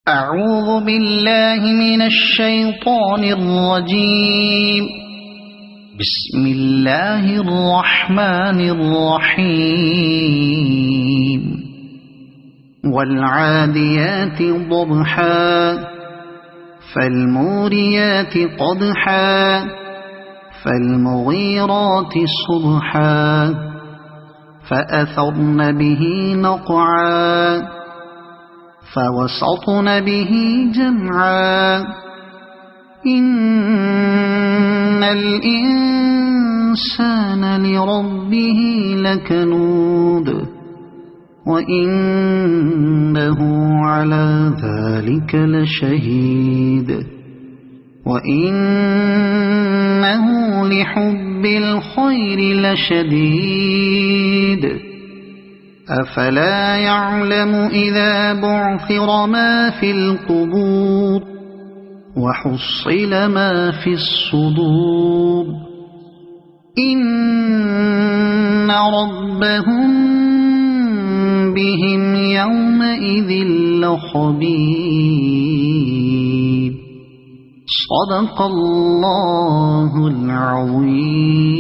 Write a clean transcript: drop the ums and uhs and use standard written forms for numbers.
أعوذ بالله من الشيطان الرجيم. بسم الله الرحمن الرحيم. والعاديات ضبحا فالموريات قدحا فالمغيرات صبحا فأثرن به نقعا فوسطن به جمعا إن الإنسان لربه لكنود وإنه على ذلك لشهيد وإنه لحب الخير لشديد أفلا يعلم إذا بعثر ما في القبور وحصل ما في الصدور إن ربهم بهم يومئذ لخبير. صدق الله العظيم.